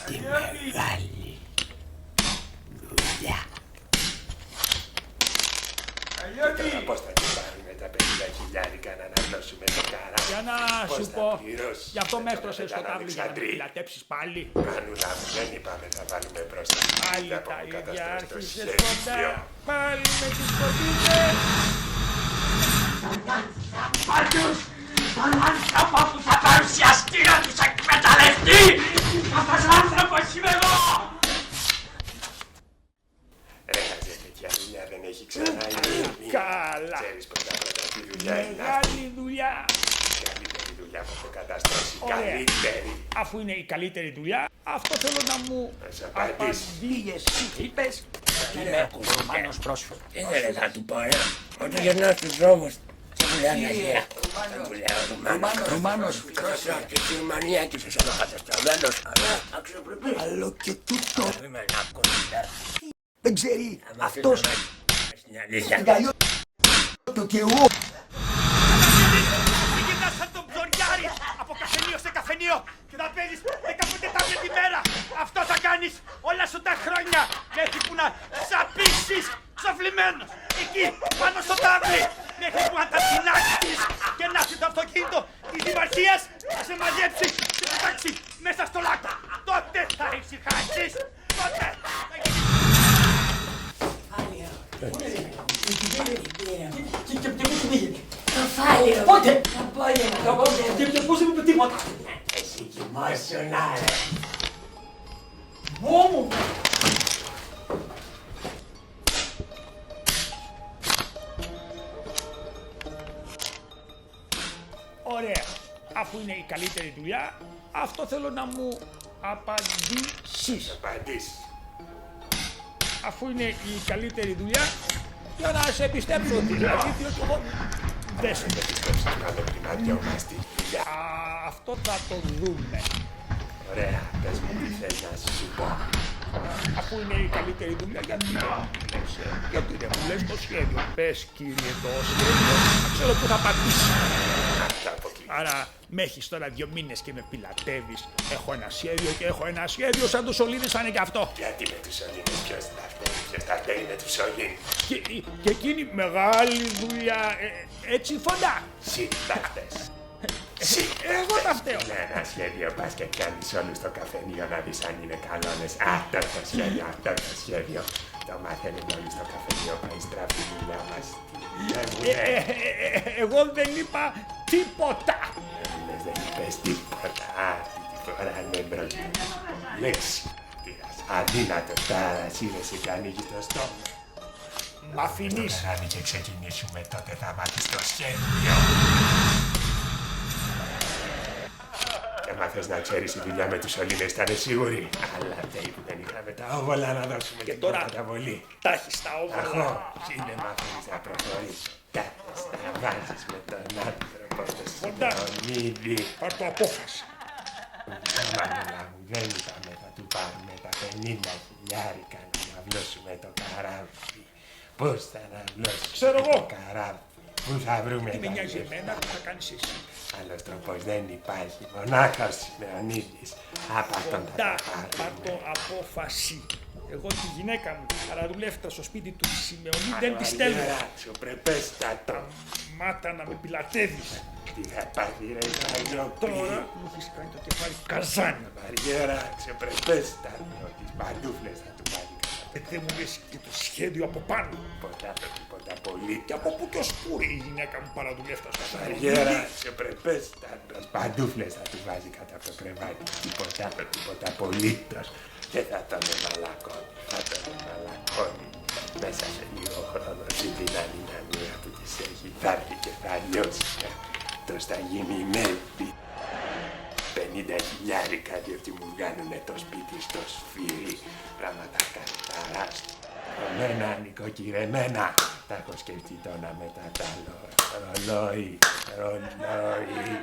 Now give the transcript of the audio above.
Τη μεγάλη δουλειά. Τώρα πώς θα την πάρουμε τα 50.000 να αναγνώσουμε το καρά? Για να Πώς σου θα πω, πληρώσεις γι' αυτό με με τον έστρωσες στο Μετανά τάβλι για να με Αλεξανδρή? φυλατέψεις πάλι. Μανούλα μου, δεν είπαμε θα βάλουμε μπροστά. Πάλι Δεν τα έχουμε ίδια καταστρώσει το άρχισες σχέδιο. κοντά, πάλι με τις κοντίνες. Πάντως, τον άνθρωπο που θα παρουσιαστεί να τους εκμεταλλευτεί! Αυτός ο άνθρωπος είμαι εγώ! Ρε χαζέ, τέτοια δουλειά δεν έχει ξαναγίνει. Καλά. Ξέρεις πρώτα τι δουλειά είναι αυτή? Μεγάλη δουλειά. Καλύτερη δουλειά που έχω καταστρώσει. Ωραία. Καλύτερη. Αφού είναι η καλύτερη δουλειά, αυτό θέλω να μου Να σε απαντήσει. Πήγες, είπες, είμαι Ρουμάνος πρόσφυγα. Τι ήθελε να του πω, όταν γυρνάω στους δρόμους, τι πουλάνε αγία. Δεν πουλάω Ρουμάνος, Μικρός και στη Ρουμανία και είσαι ένα καταστραμμένος, αλλά αξιοπρεπής. άλλο και τούτο Είμαι ένα κοντά. δεν ξέρει αυτός Στην αλήθεια. γαλλιό το και εγώ. Γυρνάς σαν τον ψωριάρη από καφενείο σε καφενείο και θα παίζεις 15 τάβλες τη μέρα. Αυτό θα κάνεις όλα σου τα χρόνια μέχρι που να σαπίσεις ξοφλημένος εκεί πάνω στο τάβλι, μέχρι που να τα τεινάξεις και να έρθει το αυτοκίνητο της δημαρχίας να σε μαζέψει και να τάξει μέσα στο λάκκο. Τότε θα ησυχάσεις. Τότε θα γίνεις. Πότε, και πώς δεν μου είπε τίποτα. Εσύ κοιμόσουν, άρε. Μου. Ωραία. Αφού είναι η καλύτερη δουλειά, αυτό θέλω να μου απαντήσεις. Απαντήσεις. Αφού είναι η καλύτερη δουλειά, για να σε πιστέψω δηλαδή, διότι εγώ δεν σε Πιστέψεις πάνω πριν να διόμαστε στη δουλειά. Αυτό θα το δούμε. Ωραία, πες μου τι θες να σου πω. Αφού είναι η καλύτερη δουλειά, γιατί δεν μου λες, γιατί δεν μου λες το σχέδιο. Πες κύριε το σχέδιο, να ξέρω που θα πατήσει. Αυτά από εκεί. Άρα με έχεις τώρα 2 μήνες και με πιλατεύεις. Έχω ένα σχέδιο και έχω ένα σχέδιο σαν τους σωλήνες θα είναι και αυτό. Γιατί με τους σωλήνες ποιος θα φταίει, ποιος θα φταίει με τους σωλήνες? Και εκείνη μεγάλη δουλειά, έτσι φωνά. Συ τα φταίς. Συ Εγώ τα φταίω. με ένα σχέδιο πας και πιάνεις όλους στο καφενείο να δεις αν είναι κανόνες. Αυτό το σχέδιο, αυτό το σχέδιο. Το μαθαίνουν όλοι στο καφενείο, πάει στράφη δουλειά μας. Εγώ δεν είπα τίποτα. Λες δεν είπες τίποτα. Αυτή τη φορά δεν πρόκειται. Λέξη. Τύρας. Αδύνατο τώρα, σύρεσαι και ανοίγεις το στόμα. Μ' αφήνεις. Αν και ξεκινήσουμε τότε θα μάθεις το σχέδιο. Και άμα θες να ξέρεις η δουλειά με τους σωλήνες ήταν σίγουρη. Αλλά φταίει που δεν είχαμε τα όβολα να δώσουμε και τώρα την καταβολή. Τα έχεις τα Εγώ, όβολα. σύννεμα θέλεις να προχωρήσω. Κάθεσαι να βάζεις με τον άνθρωπο στο Κοντά. συνονίδι. Πάρ' το απόφαση. Μανούλα μου, δεν είπαμε θα του πάρουμε τα 50.000 να αναβλώσουμε το καράβι. Πώς θα αναβλώσεις Ξέρω εγώ. το καράβι? Πού θα βρούμε Τι με τα νοιάζει λεφτά? εμένα που θα κάνεις εσύ. Άλλος τρόπος δεν υπάρχει. Μονάχα ο Σιμεωνίδης. Από αυτόν θα Κοντά, τα πάρ' πάρουμε. το απόφαση. Εγώ τη γυναίκα μου, παραδουλεύτρα στο σπίτι του Σιμεωνί, δεν τη στέλνω. Αξιοπρεπέστατο. Μάτα να με πιλατεύεις. Τι θα πάθει ρε Βαγιόπη? Τώρα μου έχεις κάνει το κεφάλι καζάνι. Βαριέρα, αξιοπρεπέστατο. Τις παντούφλες θα του βάλει κατά. Δεν μου λες και το σχέδιο από πάνω. Τίποτα από τίποτα πολύ. Και από πού και ως πού ρε η γυναίκα μου παραδουλεύτρα στο Βαριέρα, σπίτι. αξιοπρεπέστατο. Παντούφλες θα του βάζει κατά από το κρεβάτι. Τίποτα από τίποτα απολύτως. Και θα τον μαλακώνει. Θα τον μαλακώνει. Μέσα σε λίγο χρόνο στην δυναμία μία που της έχει θα έρθει και θα λιώσει. Αυτός θα γίνει μέλπι. 50.000 διότι μου βγάνουνε το σπίτι στο σφύρι. Πράγματα καθαράς. Μένα, νοικοκυρεμένα. Τα έχω σκεφτεί το να μετατάλω. Ρολόι, ρολόι.